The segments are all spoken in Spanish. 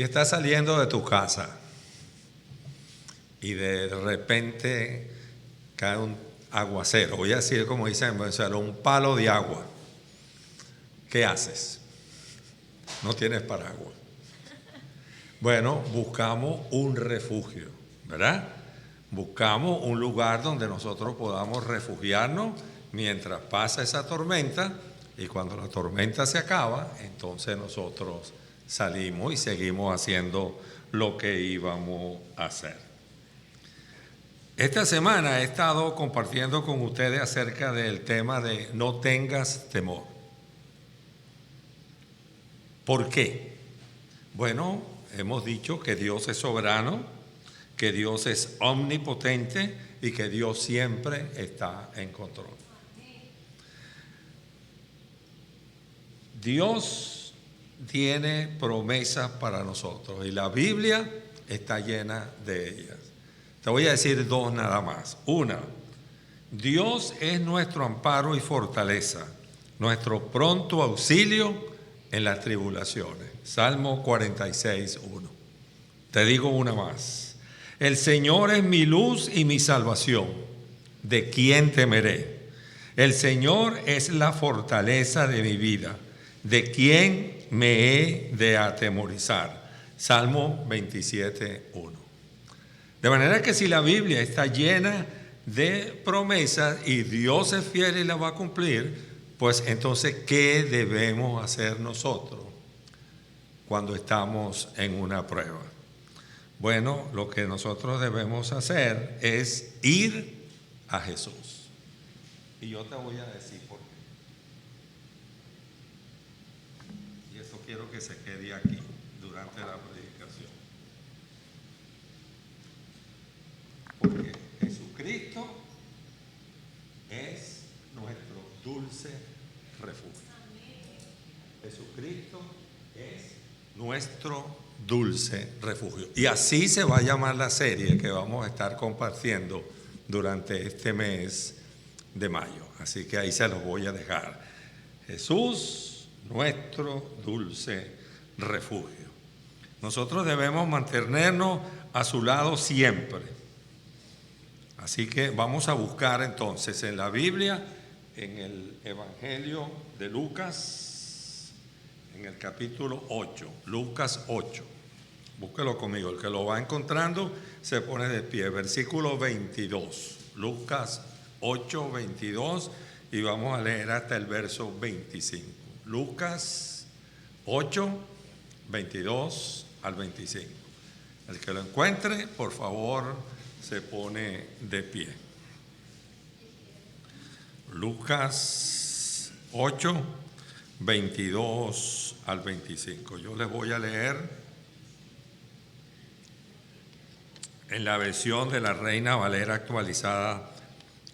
Si estás saliendo de tu casa y de repente cae un aguacero, voy a decir como dicen en Venezuela, un palo de agua, ¿qué haces? No tienes paraguas. Bueno, buscamos un refugio, ¿verdad? Buscamos un lugar donde nosotros podamos refugiarnos mientras pasa esa tormenta, y cuando la tormenta se acaba, entonces nosotros salimos y seguimos haciendo lo que íbamos a hacer. Esta semana he estado compartiendo con ustedes acerca del tema de no tengas temor. ¿Por qué? Bueno, hemos dicho que Dios es soberano, que Dios es omnipotente y que Dios siempre está en control. Dios tiene promesas para nosotros y la Biblia está llena de ellas. Te voy a decir dos nada más. Una, Dios es nuestro amparo y fortaleza, nuestro pronto auxilio en las tribulaciones. Salmo 46:1. Te digo una más. El Señor es mi luz y mi salvación. ¿De quién temeré? El Señor es la fortaleza de mi vida. ¿De quién me he de atemorizar? Salmo 27:1. De manera que si la Biblia está llena de promesas y Dios es fiel y la va a cumplir, pues entonces, ¿qué debemos hacer nosotros cuando estamos en una prueba? Bueno, lo que nosotros debemos hacer es ir a Jesús. Y yo te voy a decir por qué. Y esto quiero que se quede aquí durante la predicación. Porque Jesucristo es nuestro dulce refugio. Jesucristo es nuestro dulce refugio. Y así se va a llamar la serie que vamos a estar compartiendo durante este mes de mayo. Así que ahí se los voy a dejar. Jesús, nuestro dulce refugio. Nosotros debemos mantenernos a su lado siempre. Así que vamos a buscar entonces en la Biblia, en el Evangelio de Lucas, en el capítulo 8, Lucas 8. Búsquelo conmigo, el que lo va encontrando se pone de pie. Versículo 22, Lucas 8, 22, y vamos a leer hasta el verso 25. Lucas 8, 22 al 25. El que lo encuentre, por favor, se pone de pie. Lucas 8, 22 al 25. Yo les voy a leer en la versión de la Reina Valera actualizada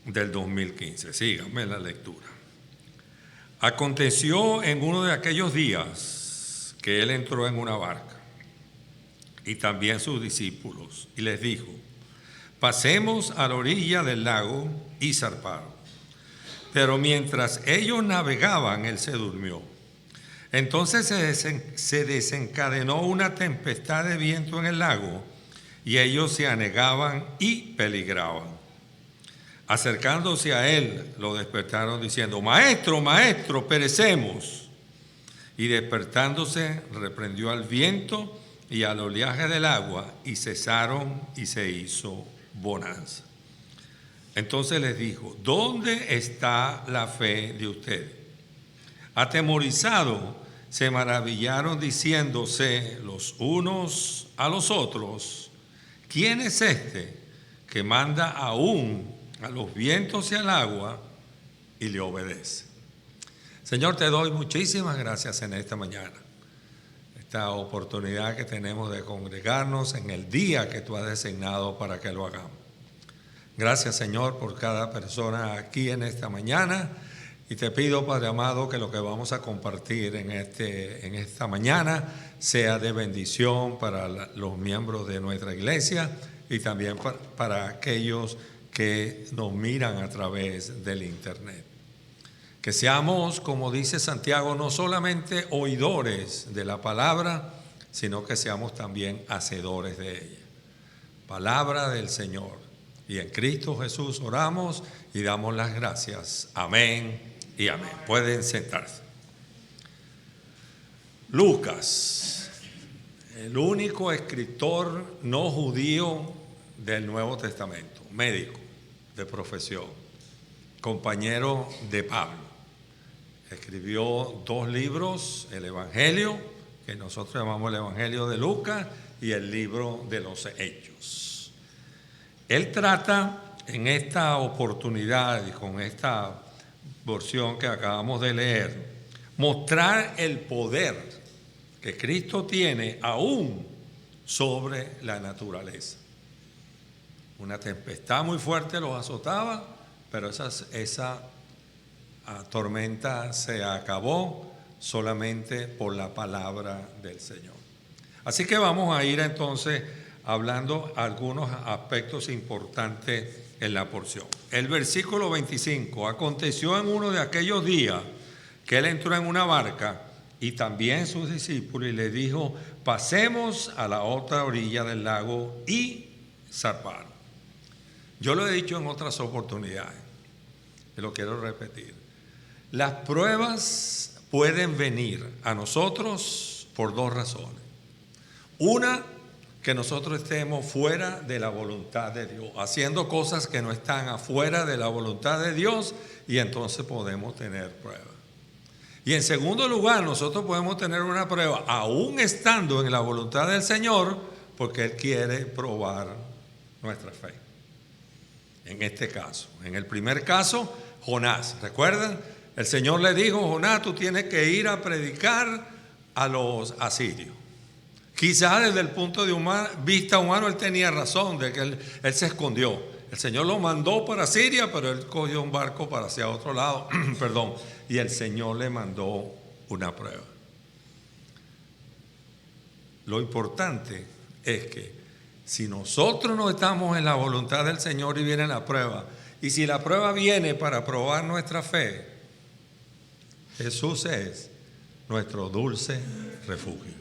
del 2015. Síganme la lectura. Aconteció en uno de aquellos días que él entró en una barca y también sus discípulos y les dijo: pasemos a la orilla del lago, y zarparon. Pero mientras ellos navegaban, él se durmió. Entonces se desencadenó una tempestad de viento en el lago, y ellos se anegaban y peligraban. Acercándose a él, lo despertaron diciendo: Maestro, maestro, perecemos. Y despertándose, reprendió al viento y al oleaje del agua, y cesaron, y se hizo bonanza. Entonces les dijo: ¿dónde está la fe de ustedes? Atemorizados, se maravillaron diciéndose los unos a los otros: ¿quién es este que manda aún a los vientos y al agua y le obedece? Señor, te doy muchísimas gracias en esta mañana. Esta oportunidad que tenemos de congregarnos en el día que tú has designado para que lo hagamos. Gracias, Señor, por cada persona aquí en esta mañana, y te pido, Padre amado, que lo que vamos a compartir en esta mañana sea de bendición para los miembros de nuestra iglesia y también para aquellos que nos miran a través del internet. Que seamos, como dice Santiago, no solamente oidores de la palabra, sino que seamos también hacedores de ella. Palabra del Señor. Y en Cristo Jesús oramos y damos las gracias. Amén y amén. Pueden sentarse. Lucas, el único escritor no judío del Nuevo Testamento, médico de profesión, compañero de Pablo. Escribió 2 libros, el Evangelio, que nosotros llamamos el Evangelio de Lucas, y el libro de los Hechos. Él trata en esta oportunidad y con esta porción que acabamos de leer, mostrar el poder que Cristo tiene aún sobre la naturaleza. Una tempestad muy fuerte los azotaba, pero esa tormenta se acabó solamente por la palabra del Señor. Así que vamos a ir entonces hablando algunos aspectos importantes en la porción. El versículo 25, aconteció en uno de aquellos días que él entró en una barca y también sus discípulos y le dijo, pasemos a la otra orilla del lago, y zarparon. Yo lo he dicho en otras oportunidades y lo quiero repetir. Las pruebas pueden venir a nosotros por 2 razones. Una, que nosotros estemos fuera de la voluntad de Dios, haciendo cosas que no están afuera de la voluntad de Dios, y entonces podemos tener pruebas. Y en segundo lugar, nosotros podemos tener una prueba aún estando en la voluntad del Señor, porque Él quiere probar nuestra fe. En este caso, en el primer caso, Jonás, ¿recuerdan? El Señor le dijo, Jonás, tú tienes que ir a predicar a los asirios. Quizás desde el punto de vista humano él tenía razón, de que él se escondió. El Señor lo mandó para Siria, pero él cogió un barco para hacia otro lado, perdón, y el Señor le mandó una prueba. Lo importante es que si nosotros no estamos en la voluntad del Señor y viene la prueba, y si la prueba viene para probar nuestra fe, Jesús es nuestro dulce refugio.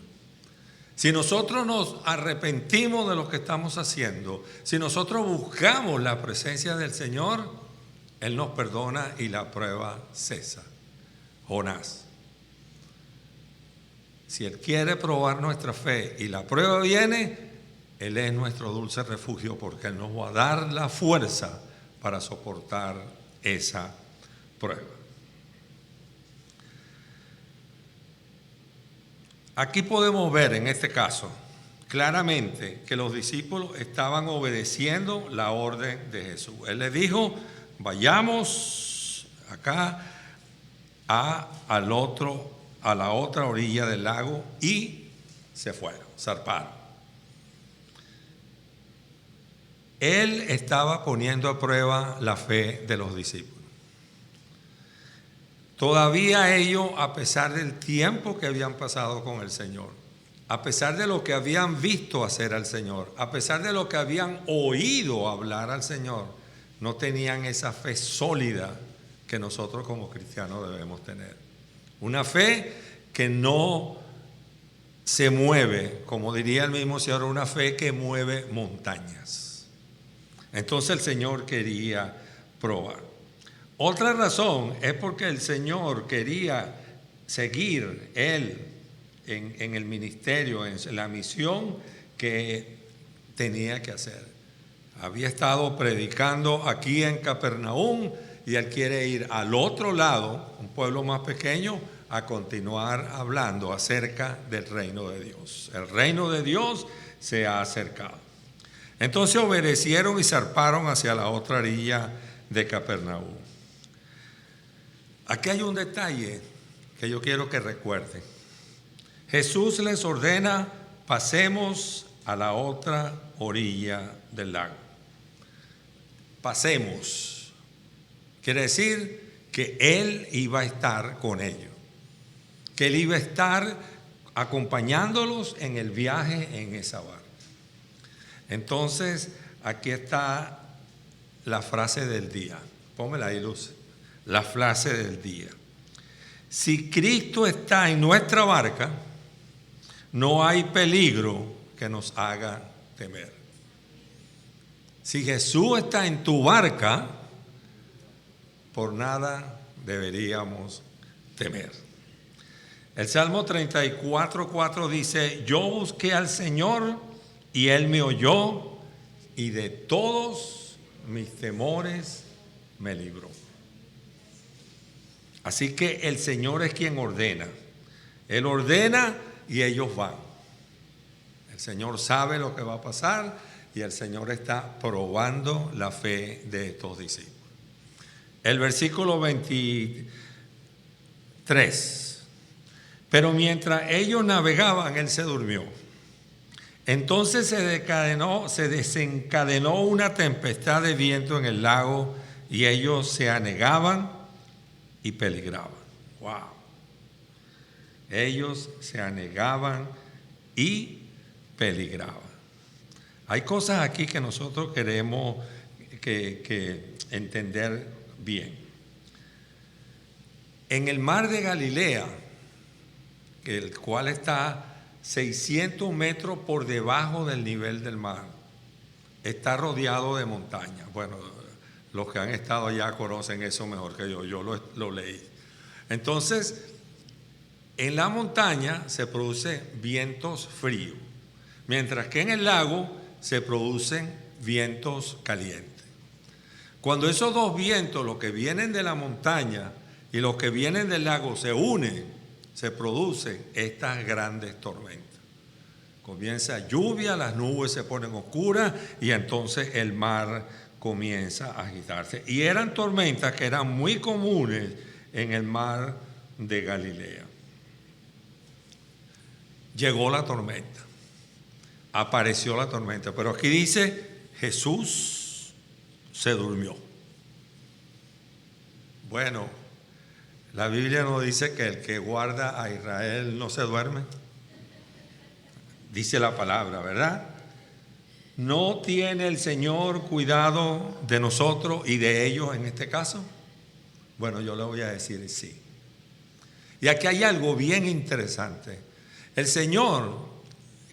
Si nosotros nos arrepentimos de lo que estamos haciendo, si nosotros buscamos la presencia del Señor, Él nos perdona y la prueba cesa. Jonás. Si Él quiere probar nuestra fe y la prueba viene, Él es nuestro dulce refugio, porque Él nos va a dar la fuerza para soportar esa prueba. Aquí podemos ver en este caso claramente que los discípulos estaban obedeciendo la orden de Jesús. Él les dijo, vayamos acá a la otra orilla del lago, y se fueron, zarparon. Él estaba poniendo a prueba la fe de los discípulos. Todavía ellos, a pesar del tiempo que habían pasado con el Señor, a pesar de lo que habían visto hacer al Señor, a pesar de lo que habían oído hablar al Señor, no tenían esa fe sólida que nosotros como cristianos debemos tener. Una fe que no se mueve, como diría el mismo Señor, una fe que mueve montañas. Entonces el Señor quería probar. Otra razón es porque el Señor quería seguir Él en el ministerio, en la misión que tenía que hacer. Había estado predicando aquí en Capernaum y Él quiere ir al otro lado, un pueblo más pequeño, a continuar hablando acerca del reino de Dios. El reino de Dios se ha acercado. Entonces obedecieron y zarparon hacia la otra orilla de Capernaum. Aquí hay un detalle que yo quiero que recuerden. Jesús les ordena, pasemos a la otra orilla del lago. Pasemos. Quiere decir que Él iba a estar con ellos. Que Él iba a estar acompañándolos en el viaje en esa barca. Entonces, aquí está la frase del día. Pónmela ahí, Luz. La frase del día. Si Cristo está en nuestra barca, no hay peligro que nos haga temer. Si Jesús está en tu barca, por nada deberíamos temer. El Salmo 34:4 dice: yo busqué al Señor y Él me oyó y de todos mis temores me libró. Así que el Señor es quien ordena. Él ordena y ellos van. El Señor sabe lo que va a pasar y el Señor está probando la fe de estos discípulos. El versículo 23. Pero mientras ellos navegaban, Él se durmió. Entonces se desencadenó una tempestad de viento en el lago y ellos se anegaban y peligraban. Wow. Ellos se anegaban y peligraban. Hay cosas aquí que nosotros queremos que entender bien. En el mar de Galilea, el cual está 600 metros por debajo del nivel del mar, está rodeado de montañas. Bueno, los que han estado allá conocen eso mejor que yo lo leí. Entonces, en la montaña se producen vientos fríos, mientras que en el lago se producen vientos calientes. Cuando esos dos vientos, los que vienen de la montaña y los que vienen del lago, se unen, se producen estas grandes tormentas. Comienza lluvia, las nubes se ponen oscuras y entonces el mar comienza a agitarse. Y eran tormentas que eran muy comunes en el mar de Galilea. Llegó la tormenta, apareció la tormenta, pero aquí dice: Jesús se durmió. Bueno, la Biblia nos dice que el que guarda a Israel no se duerme. Dice la palabra, ¿verdad? ¿No tiene el Señor cuidado de nosotros y de ellos en este caso? Bueno, yo le voy a decir sí. Y aquí hay algo bien interesante. El Señor,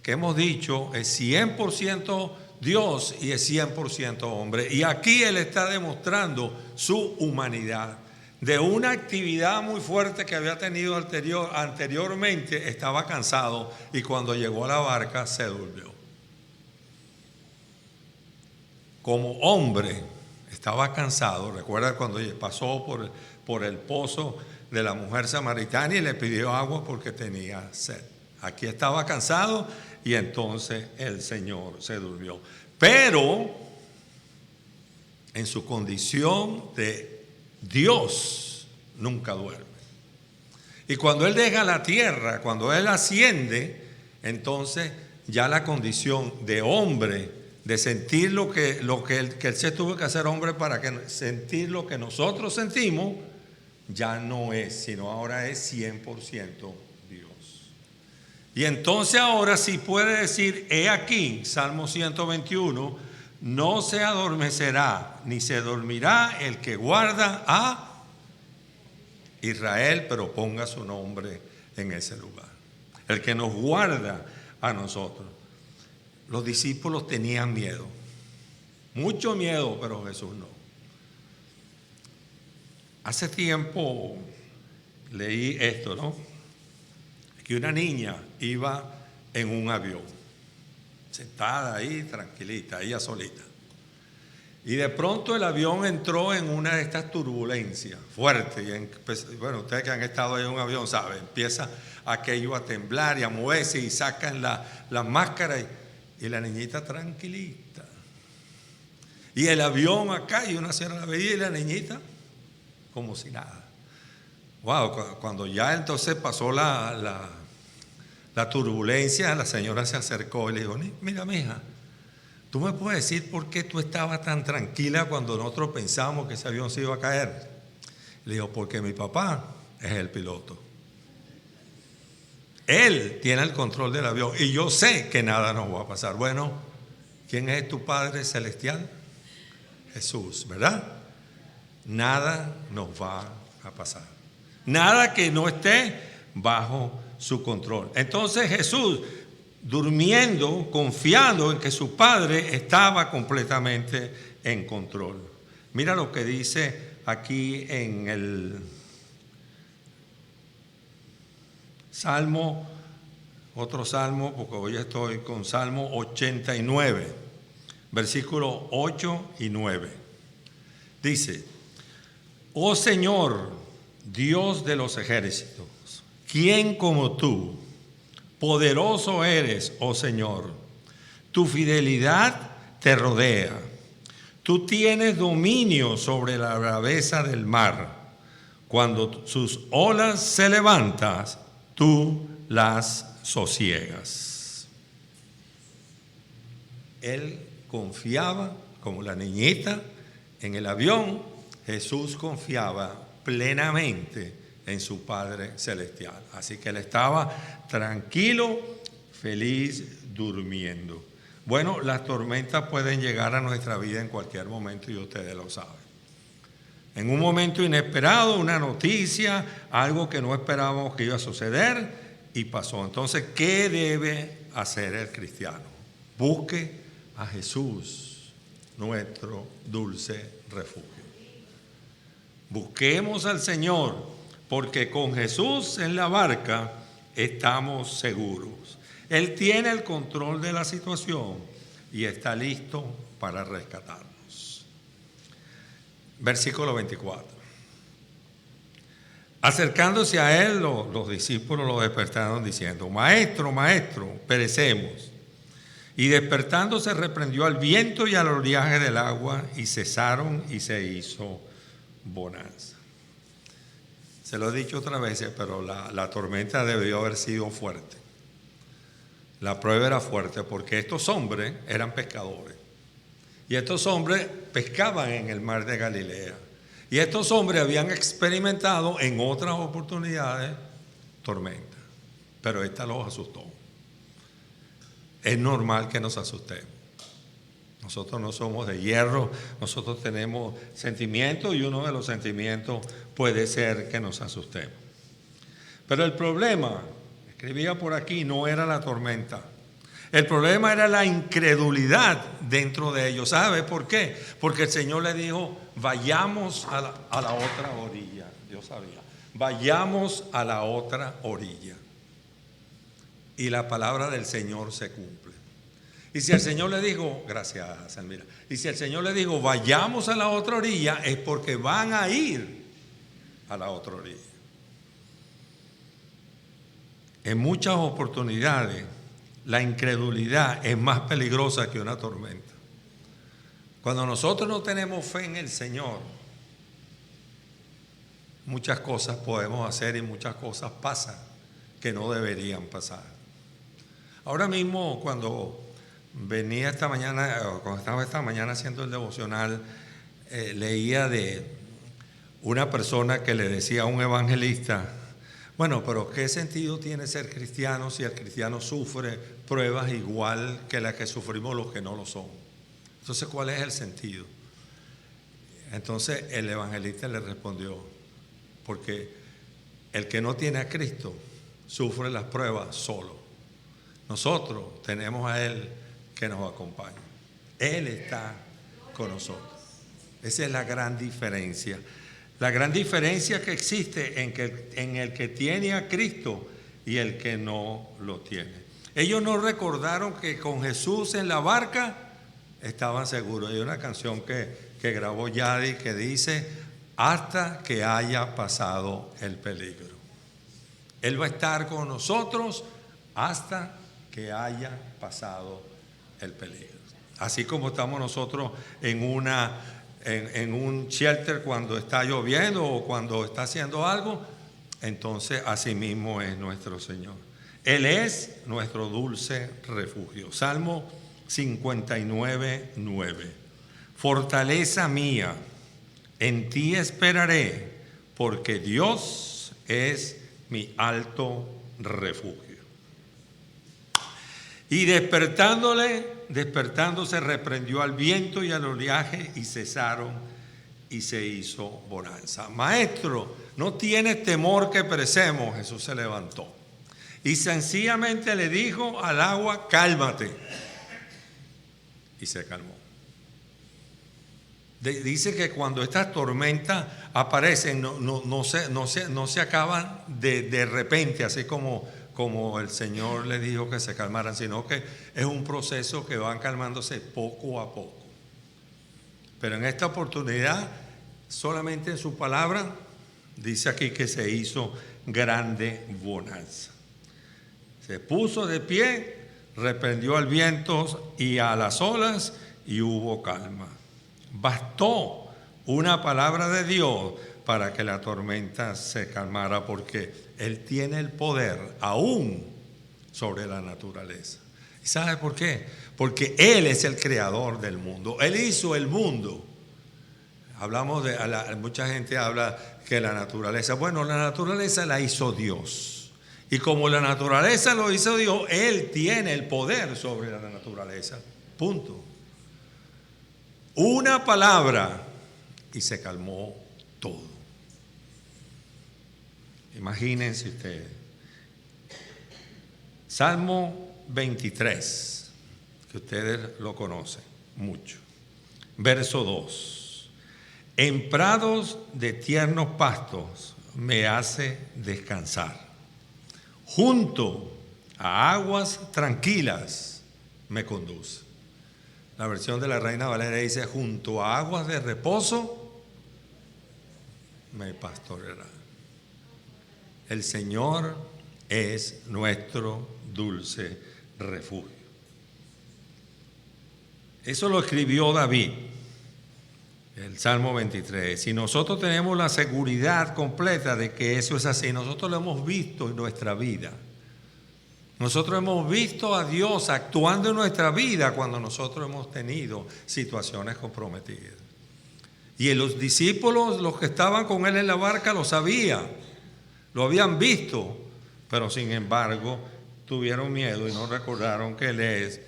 que hemos dicho, es 100% Dios y es 100% hombre. Y aquí Él está demostrando su humanidad. De una actividad muy fuerte que había tenido anteriormente, estaba cansado y cuando llegó a la barca se durmió. Como hombre estaba cansado. Recuerda cuando pasó por el pozo de la mujer samaritana y le pidió agua porque tenía sed. Aquí estaba cansado y entonces el Señor se durmió. Pero en su condición de Dios nunca duerme. Y cuando Él deja la tierra, cuando Él asciende, entonces ya la condición de hombre, de sentir que Él se tuvo que hacer hombre para sentir lo que nosotros sentimos, ya no es, sino ahora es 100% Dios. Y entonces ahora sí puede decir: he aquí, Salmo 121, no se adormecerá ni se dormirá el que guarda a Israel, pero ponga su nombre en ese lugar. El que nos guarda a nosotros. Los discípulos tenían miedo, mucho miedo, pero Jesús no. Hace tiempo leí esto, ¿no? Que una niña iba en un avión, sentada ahí, tranquilita, ella solita. Y de pronto el avión entró en una de estas turbulencias fuertes. Bueno, ustedes que han estado ahí en un avión saben, empieza aquello a temblar y a moverse y sacan las máscaras y la niñita tranquilita. Y el avión acá y una señora la veía y la niñita como si nada. Wow, cuando ya entonces pasó la turbulencia, la señora se acercó y le dijo: mira, mija, ¿tú me puedes decir por qué tú estabas tan tranquila cuando nosotros pensábamos que ese avión se iba a caer? Le digo: porque mi papá es el piloto. Él tiene el control del avión y yo sé que nada nos va a pasar. Bueno, ¿quién es tu Padre Celestial? Jesús, ¿verdad? Nada nos va a pasar. Nada que no esté bajo su control. Entonces Jesús, durmiendo, confiando en que su Padre estaba completamente en control. Mira lo que dice aquí en el Salmo, otro salmo, porque hoy estoy con Salmo 89, versículos 8 y 9. Dice: oh Señor, Dios de los ejércitos, ¿quién como tú? Poderoso eres, oh Señor. Tu fidelidad te rodea. Tú tienes dominio sobre la braveza del mar. Cuando sus olas se levantan, tú las sosiegas. Él confiaba, como la niñita en el avión. Jesús confiaba plenamente en su Padre Celestial. Así que él estaba tranquilo, feliz, durmiendo. Bueno, las tormentas pueden llegar a nuestra vida en cualquier momento y ustedes lo saben. En un momento inesperado, una noticia, algo que no esperábamos que iba a suceder y pasó. Entonces, ¿qué debe hacer el cristiano? Busque a Jesús, nuestro dulce refugio. Busquemos al Señor, porque con Jesús en la barca estamos seguros. Él tiene el control de la situación y está listo para rescatarnos. Versículo 24. Acercándose a él, los discípulos lo despertaron diciendo: Maestro, maestro, perecemos. Y despertándose reprendió al viento y al oleaje del agua, y cesaron y se hizo bonanza. Se lo he dicho otras veces, pero la tormenta debió haber sido fuerte. La prueba era fuerte porque estos hombres eran pescadores. Y estos hombres pescaban en el mar de Galilea. Y estos hombres habían experimentado en otras oportunidades tormenta. Pero esta los asustó. Es normal que nos asustemos. Nosotros no somos de hierro, nosotros tenemos sentimientos y uno de los sentimientos puede ser que nos asustemos. Pero el problema, escribía por aquí, no era la tormenta. El problema era la incredulidad dentro de ellos. ¿Sabe por qué? Porque el Señor le dijo: vayamos a la otra orilla. Dios sabía. Vayamos a la otra orilla. Y la palabra del Señor se cumple. Y si el Señor le dijo, gracias, Elmira, y si el Señor le dijo vayamos a la otra orilla, es porque van a ir a la otra orilla. En muchas oportunidades, la incredulidad es más peligrosa que una tormenta. Cuando nosotros no tenemos fe en el Señor, muchas cosas podemos hacer y muchas cosas pasan que no deberían pasar. Ahora mismo, cuando venía esta mañana, cuando estaba esta mañana haciendo el devocional, leía de una persona que le decía a un evangelista: bueno, pero ¿qué sentido tiene ser cristiano si el cristiano sufre pruebas igual que las que sufrimos los que no lo son? Entonces, ¿cuál es el sentido? Entonces el evangelista le respondió: porque el que no tiene a Cristo sufre las pruebas solo. Nosotros tenemos a Él que nos acompaña. Él está con nosotros. Esa es la gran diferencia. La gran diferencia que existe en el que tiene a Cristo y el que no lo tiene. Ellos no recordaron que con Jesús en la barca estaban seguros. Hay una canción que grabó Yadi que dice: hasta que haya pasado el peligro. Él va a estar con nosotros hasta que haya pasado el peligro. Así como estamos nosotros en un shelter cuando está lloviendo o cuando está haciendo algo, entonces así mismo es nuestro Señor. Él es nuestro dulce refugio. Salmo 59:9. Fortaleza mía, en ti esperaré, porque Dios es mi alto refugio. Y despertándose, reprendió al viento y al oleaje, y cesaron y se hizo bonanza. Maestro, ¿no tienes temor que perecemos? Jesús se levantó. y sencillamente le dijo al agua, cálmate. Y se calmó. Dice que cuando estas tormentas aparecen, no se acaban de repente, así como el Señor les dijo que se calmaran, sino que es un proceso que van calmándose poco a poco. Pero en esta oportunidad, solamente en su palabra, dice aquí que se hizo grande bonanza. Se puso de pie, reprendió al viento y a las olas y hubo calma. Bastó una palabra de Dios para que la tormenta se calmara, porque Él tiene el poder aún sobre la naturaleza. ¿Y sabe por qué? Porque Él es el creador del mundo. Él hizo el mundo. Hablamos mucha gente habla que la naturaleza, bueno, la naturaleza la hizo Dios. Y como la naturaleza lo hizo Dios, Él tiene el poder sobre la naturaleza. Punto. Una palabra y se calmó todo. Imagínense ustedes. Salmo 23, que ustedes lo conocen mucho. Verso 2. En prados de tiernos pastos me hace descansar. Junto a aguas tranquilas me conduce. La versión de la Reina Valera dice, junto a aguas de reposo me pastoreará. El Señor es nuestro dulce refugio. Eso lo escribió David, el Salmo 23. Y nosotros tenemos la seguridad completa de que eso es así. Nosotros lo hemos visto en nuestra vida. Nosotros hemos visto a Dios actuando en nuestra vida cuando nosotros hemos tenido situaciones comprometidas. Y los discípulos, los que estaban con Él en la barca, lo sabían, lo habían visto, pero sin embargo tuvieron miedo y no recordaron que Él es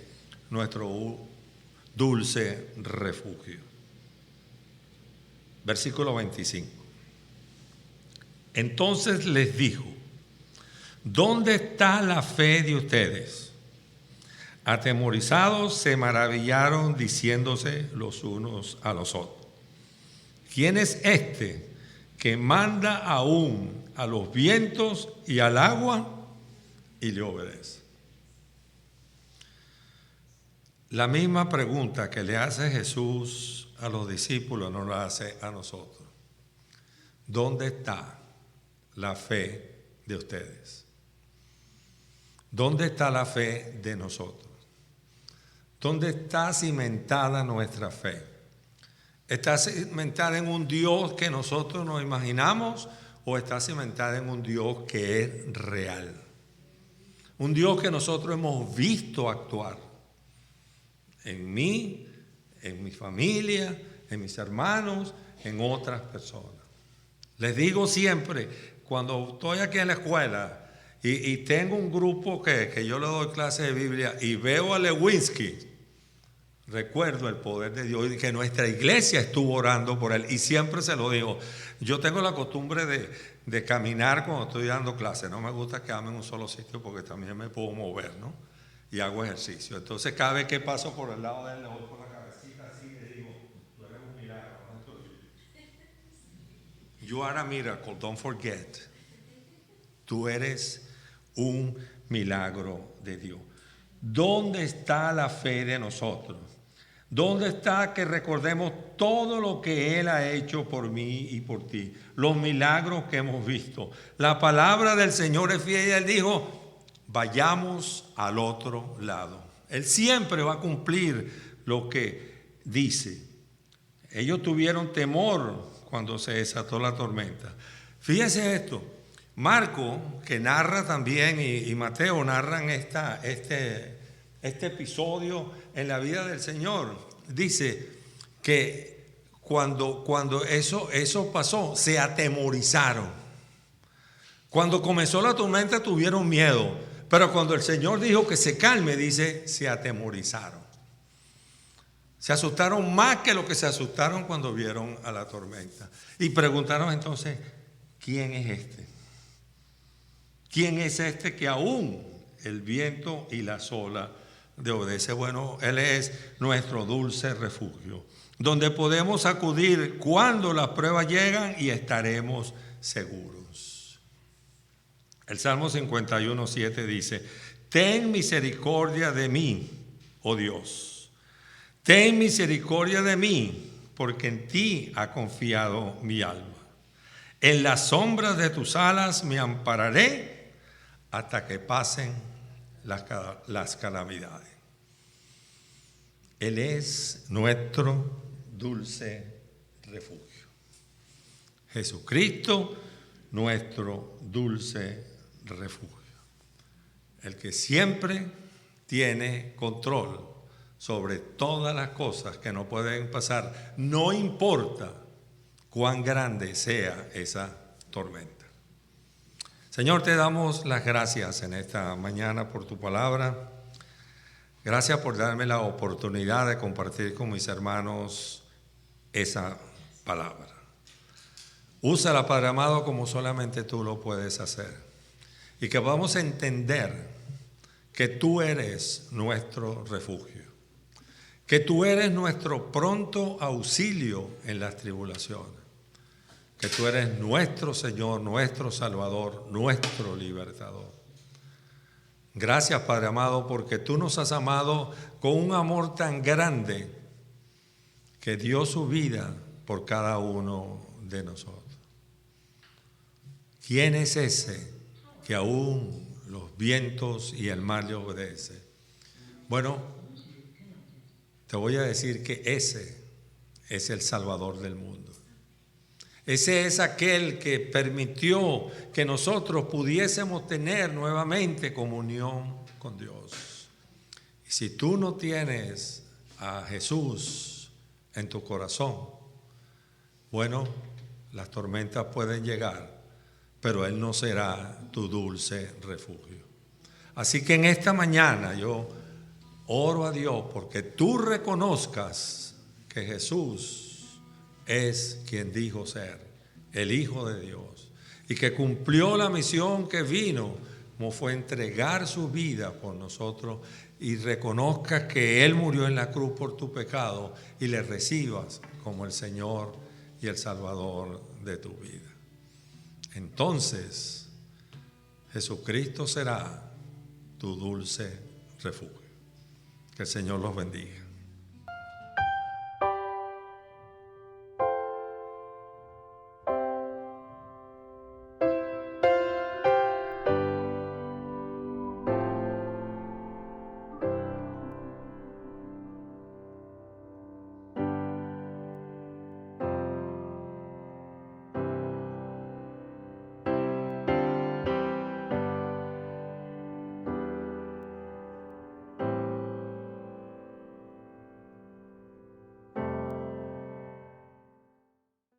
nuestro dulce refugio. Versículo 25. Entonces les dijo, ¿dónde está la fe de ustedes? Atemorizados se maravillaron diciéndose los unos a los otros, ¿quién es este que manda aún a los vientos y al agua y le obedece? La misma pregunta que le hace Jesús a los discípulos nos la hace a nosotros. ¿Dónde está la fe de ustedes? ¿Dónde está la fe de nosotros? ¿Dónde está cimentada nuestra fe? ¿Está cimentada en un Dios que nosotros nos imaginamos o está cimentada en un Dios que es real? Un Dios que nosotros hemos visto actuar en mí, en mi familia, en mis hermanos, en otras personas. Les digo siempre, cuando estoy aquí en la escuela y tengo un grupo que yo le doy clase de Biblia y veo a Lewinsky, recuerdo el poder de Dios y que nuestra iglesia estuvo orando por él. Y siempre se lo digo, yo tengo la costumbre de caminar cuando estoy dando clase. No me gusta quedarme en un solo sitio porque también me puedo mover, ¿no? Y hago ejercicio. Entonces cada vez que paso por el lado de él, le voy con la cabecita así y le digo, tú eres un milagro, ¿no? You are a miracle, don't forget. Tú eres un milagro de Dios. ¿Dónde está la fe de nosotros? ¿Dónde está que recordemos todo lo que Él ha hecho por mí y por ti? Los milagros que hemos visto. La palabra del Señor es fiel y Él dijo, vayamos al otro lado. Él siempre va a cumplir lo que dice. Ellos tuvieron temor cuando se desató la tormenta. Fíjense esto. Marco, que narra también, y Mateo narran este episodio en la vida del Señor, dice que cuando eso pasó, se atemorizaron. Cuando comenzó la tormenta tuvieron miedo, pero cuando el Señor dijo que se calme, dice, se atemorizaron. Se asustaron más que lo que se asustaron cuando vieron a la tormenta. Y preguntaron entonces, ¿quién es este? ¿Quién es este que aún el viento y la ola le obedece? Bueno, Él es nuestro dulce refugio, donde podemos acudir cuando las pruebas llegan y estaremos seguros. El Salmo 51:7 dice: ten misericordia de mí, oh Dios, ten misericordia de mí, porque en ti ha confiado mi alma. En las sombras de tus alas me ampararé hasta que pasen las calamidades. Él es nuestro dulce refugio. Jesucristo, nuestro dulce refugio. El que siempre tiene control sobre todas las cosas que no pueden pasar, no importa cuán grande sea esa tormenta. Señor, te damos las gracias en esta mañana por tu palabra. Gracias por darme la oportunidad de compartir con mis hermanos esa palabra. Úsala, Padre amado, como solamente tú lo puedes hacer. Y que vamos a entender que tú eres nuestro refugio, que tú eres nuestro pronto auxilio en las tribulaciones, que tú eres nuestro Señor, nuestro Salvador, nuestro libertador. Gracias, Padre amado, porque tú nos has amado con un amor tan grande que dio su vida por cada uno de nosotros. ¿Quién es ese que aún los vientos y el mar le obedece? Bueno, te voy a decir que ese es el Salvador del mundo. Ese es aquel que permitió que nosotros pudiésemos tener nuevamente comunión con Dios. Y si tú no tienes a Jesús en tu corazón, bueno, las tormentas pueden llegar, pero Él no será tu dulce refugio. Así que en esta mañana yo oro a Dios porque tú reconozcas que Jesús es quien dijo ser, el Hijo de Dios, y que cumplió la misión que vino, como fue entregar su vida por nosotros, y reconozcas que Él murió en la cruz por tu pecado y le recibas como el Señor y el Salvador de tu vida. Entonces, Jesucristo será tu dulce refugio. Que el Señor los bendiga.